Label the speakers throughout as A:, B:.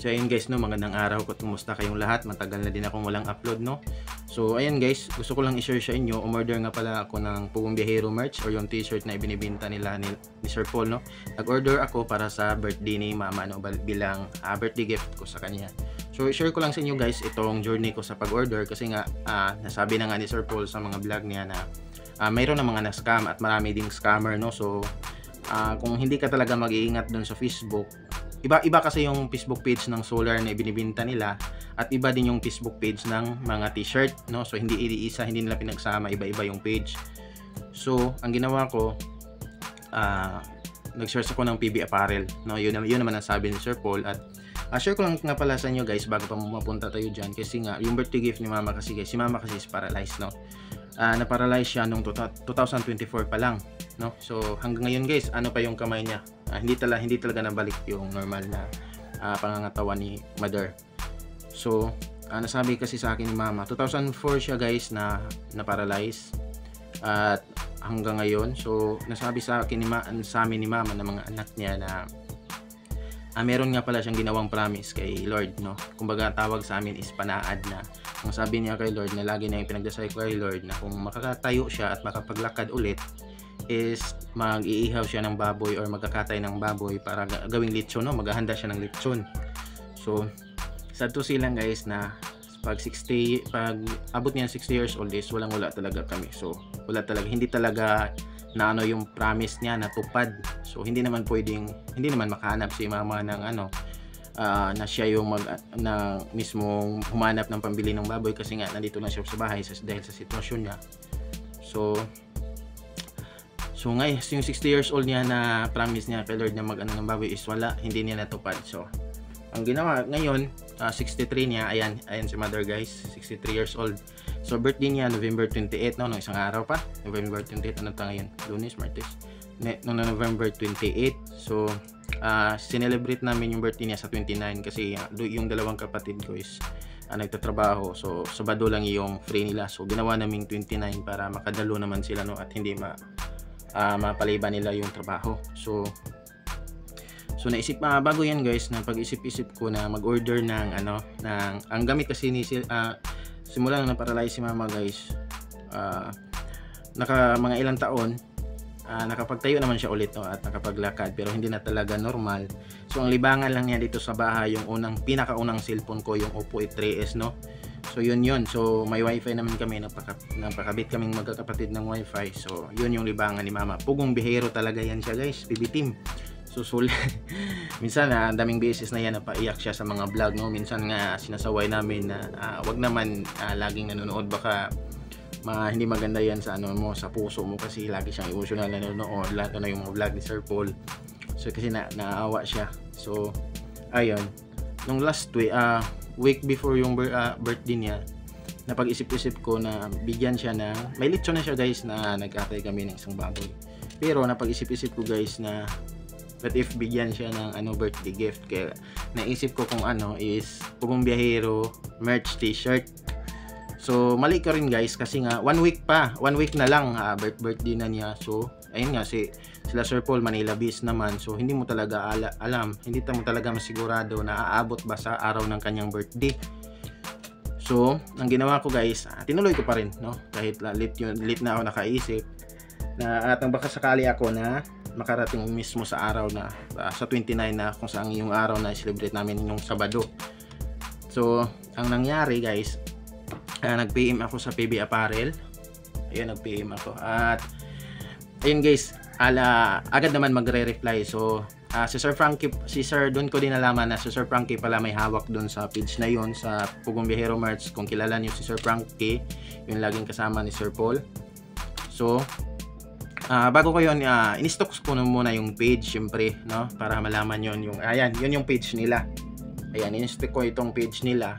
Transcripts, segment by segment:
A: So ayun guys, no, magandang araw ko. Kumusta kayong lahat? Matagal na din akong walang upload, no. So ayan guys, gusto ko lang i-share sa inyo. Umorder nga pala ako ng Pugong Biyahero merch or yung t-shirt na ibinibenta nila ni Sir Paul, no. Nag-order ako para sa birthday ni Mama, no, bilang birthday gift ko sa kanya. So i-share ko lang sa inyo guys itong journey ko sa pag-order kasi nga nasabi na nga ni Sir Paul sa mga vlog niya na mayroon na mga na-scam at marami ding scammer, no. So kung hindi ka talaga mag-iingat dun sa Facebook, iba kasi yung Facebook page ng Solar na ibinibenta nila at iba din yung Facebook page ng mga t-shirt, no. So hindi iisa, hindi nila pinagsama, iba-iba yung page. So ang ginawa ko, nag-search ako ng PB Apparel, no. Yun naman ang sabi ni Sir Paul. At share ko lang nga pala sa inyo guys bago pa mapunta tayo dyan, kasi nga yung birthday gift ni Mama kasi guys, si Mama kasi is paralyzed, no. Na-paralyze siya nung 2024 pa lang, no. So hanggang ngayon guys, ano pa yung kamay niya, hindi talaga nabalik yung normal na pangangatawan ni Mother. So nasabi kasi sa akin ni Mama, 2004 siya guys na-paralyze at hanggang ngayon. So nasabi sa akin sa amin ni Mama ng mga anak niya na meron nga pala siyang ginawang promise kay Lord, no. Kumbaga tawag sa amin is panaad na. Ang sabi niya kay Lord na lagi niya pinagdasal kay Lord na kung makakatayo siya at makapaglakad ulit is mag-iihaw siya ng baboy or magkakatay ng baboy para gawing lechon, no. Maghahanda siya ng lechon. So sad to silang guys na pag abot niya 60 years old is wala talaga kami. So wala talaga, hindi talaga na yung promise niya natupad. So hindi naman makahanap si Mama ng na siya yung na mismong humanap ng pambili ng baboy kasi nga nandito na siya sa bahay dahil sa sitwasyon niya. So ngayon yung 60 years old niya na promise niya kay Lord na ng baboy is hindi niya natupad. So ang ginawa ngayon, 63 niya, ayan si Mother guys, 63 years old. So birthday niya November 28, no, isang araw pa. November 28, ano ta ngayon? Lunes, Martes. November 28. So sinelebrate namin yung birthday niya sa 29 kasi yung dalawang kapatid ko is nagtatrabaho. So Sabado lang yung free nila. So ginawa naming 29 para makadalo naman sila, no, at hindi mapaliba nila yung trabaho. So naisip bago yan guys, na pag-isip-isip ko na mag-order ng ang gamit kasi ni simula nang na-paralyze si Mama guys, mga ilang taon, nakapagtayo naman siya ulit, no, at nakapaglakad pero hindi na talaga normal. So ang libangan lang niya dito sa bahay yung pinakaunang cellphone ko, yung Oppo A3s, no. So yun. So may wifi naman kami, napakabit kaming magkakapatid ng wifi. So yun yung libangan ni Mama. Pugong Biyahero talaga yan siya guys, PB team. So minsan daming beses na yan napaiyak siya sa mga vlog, no. Minsan nga sinasaway namin na wag naman laging nanonood, baka hindi maganda yan sa sa puso mo kasi lagi siyang emotional na nanonood, lahat na yung mga vlog ni Sir Paul. So kasi naawa siya. So ayun, nung last week before yung birthday niya, napag-isip-isip ko na bigyan siya may lechon na siya guys, na nagkatay kami ng isang baboy. Pero napag-isip-isip ko guys na but if bigyan siya ng birthday gift, kaya naisip ko kung is Pugong Biyahero merch t-shirt. So mali ka rin guys kasi nga 1 week na lang birthday na niya. So ayun nga, sila Sir Paul Manila Beast naman, so hindi mo talaga hindi mo talaga masigurado na aabot ba sa araw ng kanyang birthday. So ang ginawa ko guys, tinuloy ko pa rin, no, kahit late na ako nakaisip na baka sakali ako na makarating mismo sa araw na sa 29 na kung saan yung araw na celebrate namin yung Sabado. So ang nangyari guys, nag-PM ako sa PB Apparel. Ayun, nag-PM ako at ayun guys, agad naman magre-reply. So si Sir doon ko din nalaman na si Sir Frankie pala may hawak doon sa page na yun, sa Pugong Biyahero merch. Kung kilala niyo si Sir Frankie, yung laging kasama ni Sir Paul. So bago ko yun, in-stock ko muna yung page syempre, no, para malaman yun yung page nila. Ayan, in-stock ko itong page nila.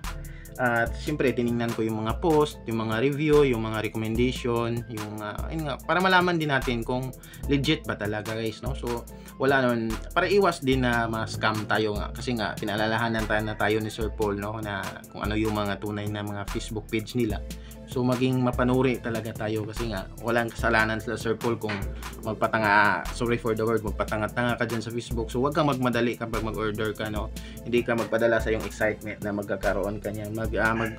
A: At syempre tiningnan ko yung mga post, yung mga review, yung mga recommendation, para malaman din natin kung legit ba talaga guys, no. So wala nun, para iwas din na ma-scam tayo nga, kasi nga pinaalalahanan tayo ni Sir Paul, no, na kung ano yung mga tunay na mga Facebook page nila. So maging mapanuri talaga tayo kasi nga walang kasalanan sila Sir Paul kung magpatanga, sorry for the word, magpatanga-tanga ka dyan sa Facebook. So wag kang magmadali kapag mag-order ka, no. Hindi ka magpadala sa yung excitement na magkakaroon ka niyan.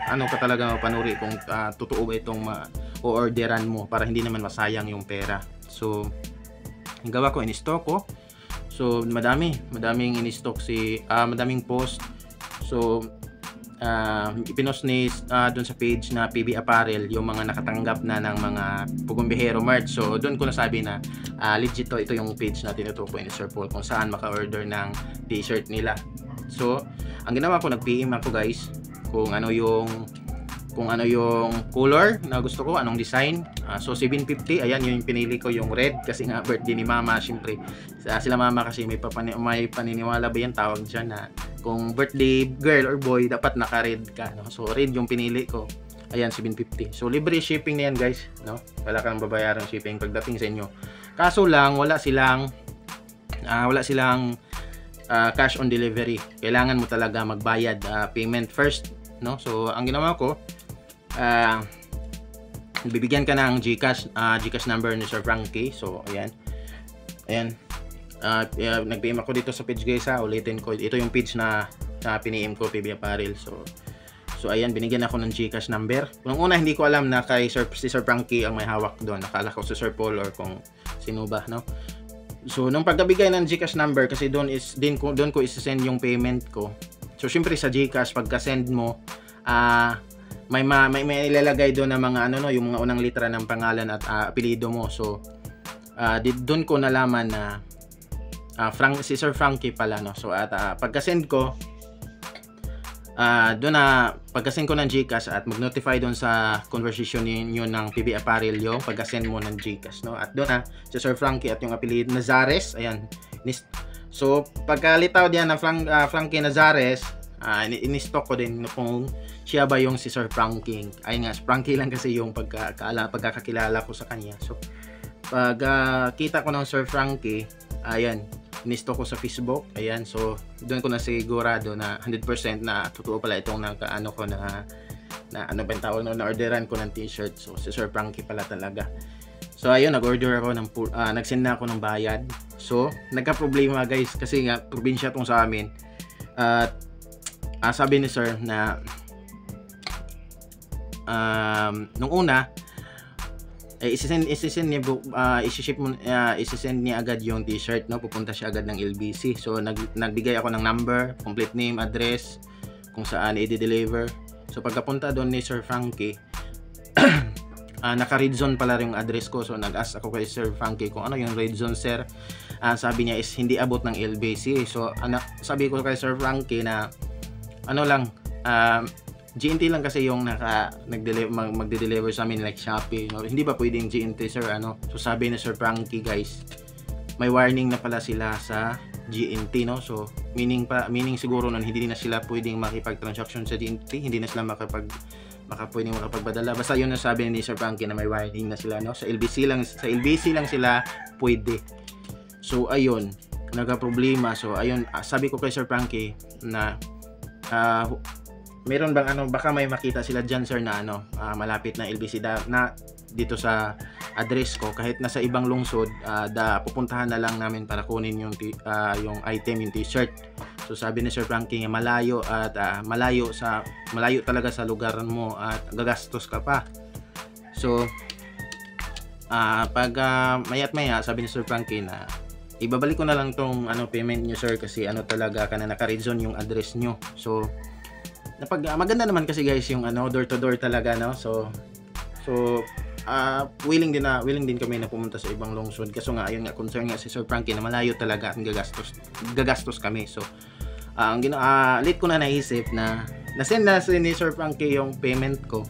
A: Ano ka talaga mapanuri kung totoo ba itong o-orderan mo para hindi naman masayang yung pera. So ang gawa ko, in-stock ko. So madaming in-stock madaming post. So ipinost ni doon sa page na PB Apparel yung mga nakatanggap na ng mga Pugumbihero merch. So doon ko nasabi na legit ito yung page na tinutukoy ni Sir Paul kung saan maka-order ng t-shirt nila. So ang ginawa ko, nag-PM ako guys kung ano yung color na gusto ko, anong design. So 750, ayan yung pinili ko, yung red, kasi nga birthday ni mama. Syempre sila mama kasi may paniniwala ba yan tawag dyan na kung birthday girl or boy dapat naka-red ka, no? So red yung pinili ko. Ayan, 750. So libre shipping na yan guys, no? Wala kang babayaran shipping pagdating sa inyo. Kaso lang wala silang cash on delivery. Kailangan mo talaga magbayad, payment first, no? So ang ginawa ko, bibigyan ka ng GCash number ni Sir Frankie. So ayan, nag-PM ako dito sa page guys, ulitin ko, ito yung page na pini-PM ko, PB Apparel. So ayan, binigyan ako ng GCash number. Nung una hindi ko alam na si Sir Frankie ang may hawak doon. Nakala ko si Sir Paul or kung sino ba, no? So nung pagkabigay ng GCash number, kasi doon ko i-send yung payment ko. So syempre sa GCash pagka-send mo, may ilalagay doon na mga yung mga unang litra ng pangalan at apelyido mo. So doon ko nalaman na si Sir Frankie pala, no. So at pagka-send ko pagka-send ko ng GCash at mag-notify doon sa conversation niyo ng PB Apparel yung pagka-send mo ng GCash, no. At doon si Sir Frankie at yung apelyido Nazares, ayan. So pagkalitaw diyan na Frankie Nazares, in-stock ko din kung siya ba yung si Sir Frankie. Ayun nga, Frankie lang kasi yung pagkakakilala ko sa kanya. So pag kita ko ng Sir Frankie, ayan, in-stock ko sa Facebook. Ayan, so doon ko na sigurado na 100% na totoo pala itong na ano ba yung tawag, na orderan ko ng t-shirt. So si Sir Frankie pala talaga. So ayun, nag-order ako nag-send na ako ng bayad. So nagka-problema guys kasi nga probinsya tong sa amin. At sabi ni Sir na nung una isisend niya agad yung t-shirt, no. Pupunta siya agad ng LBC. So nagbigay ako ng number, complete name, address, kung saan i-deliver. So pagkapunta doon ni Sir Frankie, naka-red zone pala yung address ko. So nag-ask ako kay Sir Frankie kung ano yung red zone, sir. Sabi niya is hindi abot ng LBC. So sabi ko kay Sir Frankie na GNT lang kasi yung magde-deliver sa amin, like Shopee, no? Hindi ba pwedeng GNT, sir, ano? So sabi ni Sir Frankie guys, may warning na pala sila sa GNT, no? So meaning siguro nun hindi na sila pwedeng makipag-transaction sa GNT, hindi na sila pwedeng makapagpadala. Basta yun na sabi ni Sir Frankie na may warning na sila, no? Sa LBC lang sila pwede. So ayun, nagka-problema. So ayun, sabi ko kay Sir Frankie na meron bang baka may makita sila dyan, sir, na malapit na LBC na dito sa address ko, kahit nasa ibang lungsod, pupuntahan na lang namin para kunin yung item, yung t-shirt. So sabi ni Sir Frankie, malayo at malayo talaga sa lugar mo at gagastos ka pa. So pag maya't maya, sabi ni Sir Frankie na ibabalik ko na lang tong payment nyo, sir, kasi talaga naka-red zone yung address nyo. So maganda naman kasi guys yung door to door talaga, no. So willing din kami na pumunta sa ibang lungsod, kasi nga ayun nga, concern nga si Sir Frankie na malayo talaga at gagastos kami. So late ko na naisip na nasend na ni Sir Frankie yung payment ko.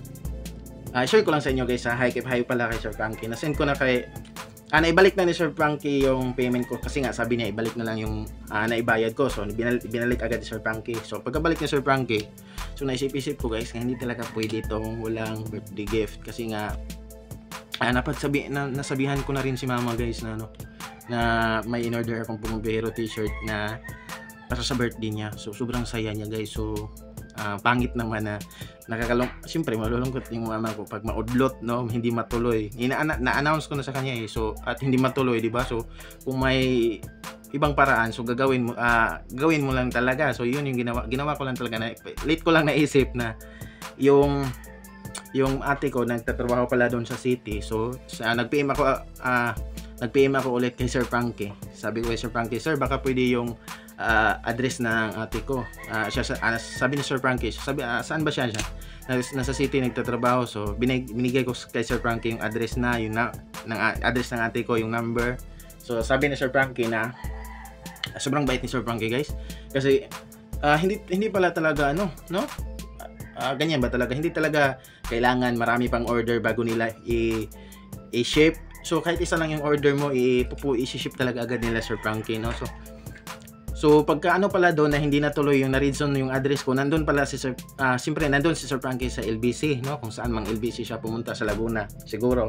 A: Share ko lang sa inyo guys, hi pala kay Sir Frankie. Nasend ko na naibalik na ni Sir Frankie yung payment ko, kasi nga sabi niya ibalik na lang yung naibayad ko. So binalik agad ni Sir Frankie. So pagkabalik ni Sir Frankie, so naisip-isip ko guys, hindi talaga pwede itong walang birthday gift, kasi nga nasabihan ko na rin si mama guys na may in-order akong Pugumbihero t-shirt na para sa birthday niya. So sobrang saya niya guys. So pangit naman na siyempre malulungkot yung mama ko pag maudlot, no, hindi matuloy. Na-announce ko na sa kanya so at hindi matuloy, di ba? So kung may ibang paraan, so gawin mo lang talaga. So yun yung ginawa ko lang talaga, na late ko lang naisip na yung ate ko nagtatrabaho pala doon sa city. So nag-PM ako ulit kay Sir Frankie. Sabi ko kay Sir Frankie, sir, baka pwede yung address ng ate ko. Sabi ni Sir Frankie, saan ba siya? Nasa city nagtatrabaho. So binigay ko kay Sir Frankie yung address address ng ate ko, yung number. So sabi ni Sir Frankie na sobrang bait ni Sir Frankie, guys. Kasi hindi pala talaga ganyan ba talaga? Hindi talaga kailangan marami pang order bago nila i-ship. So kahit isa lang yung order mo, i-ship talaga agad nila, Sir Frankie, no? So pagka pala doon na hindi natuloy yung na-reason yung address ko, nandun pala si Sir siyempre nandun si Sir Frankie sa LBC, no? Kung saan mang LBC siya pumunta, sa Laguna siguro.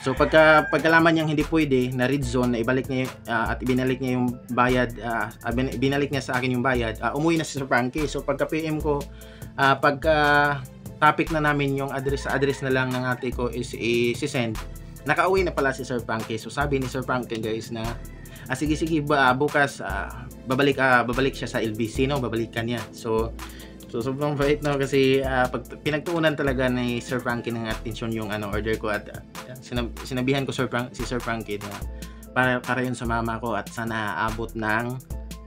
A: So pagkalaman niyang hindi pwede na red zone, na ibalik niya at ibinalik niya yung bayad, binalik niya sa akin yung bayad, umuwi na si Sir Frankie. So pagka PM ko, pagka topic na namin yung address na lang ng ate ko is i-send, nakauwi na pala si Sir Frankie. So sabi ni Sir Frankie, guys, na sige bukas babalik siya sa LBC, no? Babalikan niya. So sobrang bait, no, kasi pag pinagtuunan talaga ni Sir Frankie ng atensyon yung order ko, at sinabihan ko si Sir Frankie na para yun sa mama ko, at sana aabot ng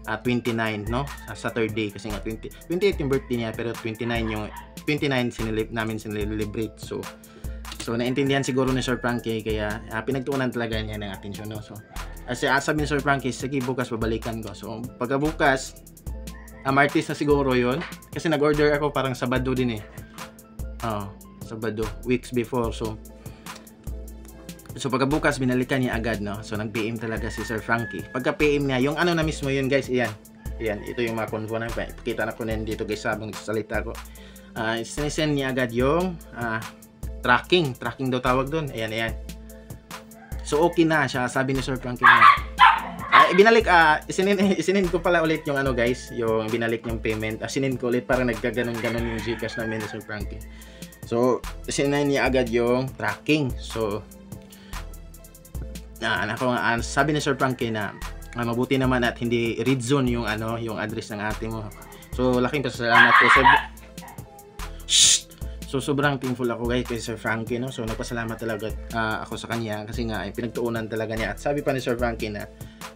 A: 29, no, sa third day, kasi nga 28 yung birthday niya, pero 29 namin sinilibrate. So naintindihan siguro ni Sir Frankie, kaya pinagtuunan talaga niya ng atensyon, no? So sabi ni Sir Frankie, sige bukas babalikan ko. So pagkabukas, Martes na siguro yon, kasi nag-order ako parang Sabado din Sabado, weeks before. So pagkabukas binalikan niya agad, no? So nag-PM talaga si Sir Frankie. Pagka-PM niya, yung na mismo yun, guys, iyan, ito yung mga convo na pakita na ko na dito, guys, habang nagsasalita ko. Sinesend niya agad yung tracking daw tawag doon. Ayan. So okay na siya, sabi ni Sir Frankie na binalik, isinin ko pala ulit yung guys, yung binalik yung payment. Isinin ko ulit, parang nagkaganon yung Gcash namin ni Sir Frankie. So isinin niya agad yung tracking. So sabi ni Sir Frankie na mabuti naman at hindi red zone yung address ng ate mo. So laking pasalamat ko. So sobrang thankful ako, guys, kay Sir Frankie, no? So nagpasalamat talaga ako sa kanya, kasi nga pinagtuunan talaga niya. At sabi pa ni Sir Frankie na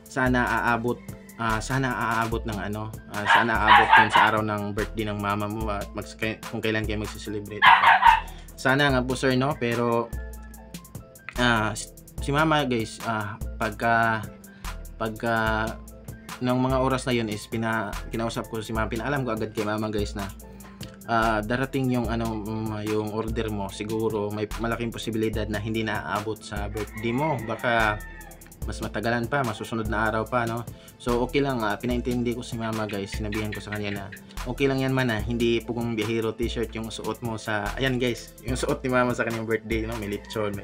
A: sana aabot ng sana aabot din sa araw ng birthday ng mama mo, kung kailan kayo magse-celebrate. Sana nga po, sir, no? Pero si mama, guys, pagka ng mga oras na yun is kinausap ko si mama, pinaalam ko agad kay mama, guys, na darating yung yung order mo. Siguro may malaking posibilidad na hindi na aabot sa birthday mo, baka mas matagalan pa, masusunod na araw pa, no? So okay lang, pinaintindi ko si mama, guys. Sinabihan ko sa kanya na okay lang yan man, hindi Pugong Biyahero t-shirt yung suot mo sa, ayan, guys, yung suot ni mama sa kanyang birthday, no? May lechon,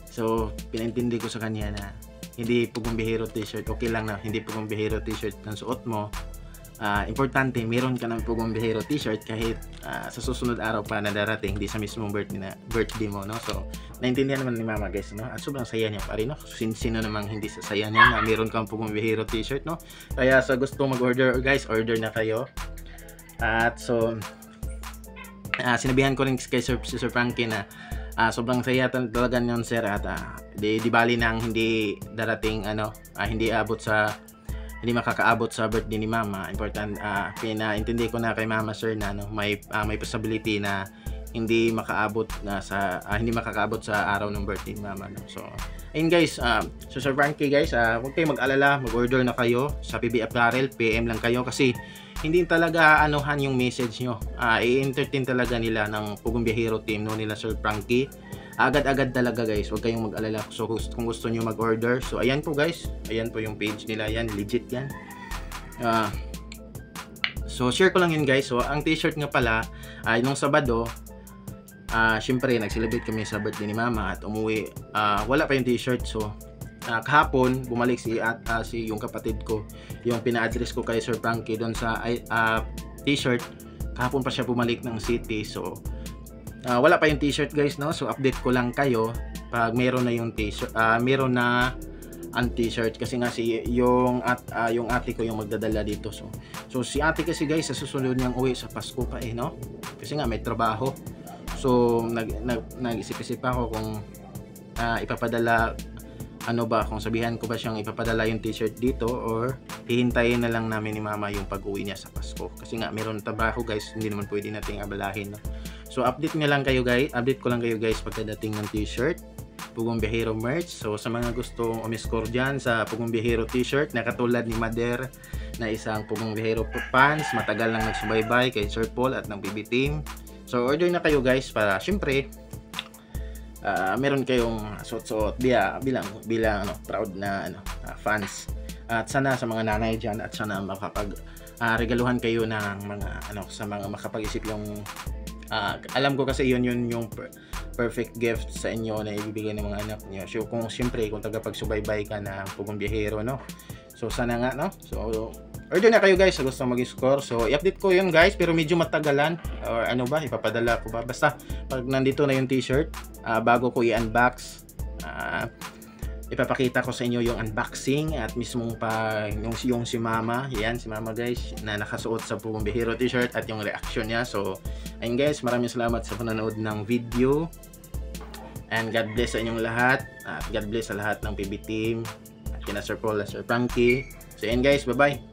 A: so pinaintindi ko sa kanya na hindi Pugong Biyahero t-shirt, okay lang na hindi Pugong Biyahero t-shirt ng suot mo. Importante meron ka ng Pugong Biyahero t-shirt kahit sa susunod araw pa na darating, hindi sa mismong birthday mo, no? So naintindihan naman ni mama, guys, no? At sobrang saya niya pa rin, no? Sino namang hindi sasaya niya na meron kang Pugong Biyahero t-shirt, no? Kaya sa gusto mag-order, guys, order na kayo. At so sinabihan ko rin kay Sir Frankie na sobrang saya talaga niyon, sir, at di bali nang hindi darating hindi makakaabot sa birthday ni mama. Important, pinaintindi ko na kay mama, sir, na may possibility na hindi makakaabot sa araw ng birthday ni mama, no? So ayun, guys, so Sir Frankie, guys, huwag kayong mag-alala, mag-order na kayo sa PB Apparel. PM lang kayo, kasi hindi talaga yung message nyo, i-entertain talaga nila ng Pugong Biyahero team, no, nila Sir Frankie. Agad-agad talaga, guys, huwag kayong mag-alala. So kung gusto nyo mag-order, so ayan po, guys, ayan po yung page nila, yan, legit yan. So share ko lang yun, guys. So ang t-shirt nga pala, nung Sabado, syempre nag-celebrate kami sa birthday ni mama, at umuwi, wala pa yung t-shirt. So kahapon bumalik si yung kapatid ko, yung pina-address ko kay Sir Frankie doon sa t-shirt. kahapon pa siya bumalik ng city. So wala pa yung t-shirt guys, no? So update ko lang kayo pag meron na yung t-shirt, meron na ang t-shirt, kasi nga yung ate ko yung magdadala dito. So si ate kasi guys sa susunod niyang uwi sa Pasko pa no? Kasi nga may trabaho. So nag-isip-isip ako kung ipapadala, kung sabihan ko ba siyang ipapadala yung t-shirt dito or hihintayin na lang namin ni mama yung pag-uwi niya sa Pasko. Kasi nga meron trabaho guys, hindi naman pwede nating abalahin, no? So update ko lang kayo guys pagkadating ng t-shirt, Pugong Biyahero merch. So sa mga gustong umiscore dyan sa Pugong Biyahero t-shirt na katulad ni Mader na isang Pugong Biyahero pants, matagal lang nagsubaybay kay Sir Paul at ng BB Team. So order na kayo guys para syempre meron kayong suot-suot bilang proud na fans. At sana sa mga nanay dyan, at sana makapag regaluhan kayo ng mga sa mga makapag-isip yung alam ko kasi yun yung perfect gift sa inyo na ibibigay ng mga anak niyo. So kung siyempre kung tagapagsubaybay ka ng Pugong Biyahero, no? So sana nga, no? So order na kayo guys sa gusto mag-score. So i-update ko yun guys, pero medyo matagalan or ipapadala ko ba, basta pag nandito na yung t-shirt, bago ko i-unbox, ipapakita ko sa inyo yung unboxing at mismong yung si mama, si mama guys na nakasuot sa Pugong Biyahero t-shirt at yung reaction niya. So ayun guys, maraming salamat sa panonood ng video and God bless sa inyong lahat at God bless sa lahat ng PB Team at kina Sir Paul at Sir Frankie. So ayun guys, bye bye.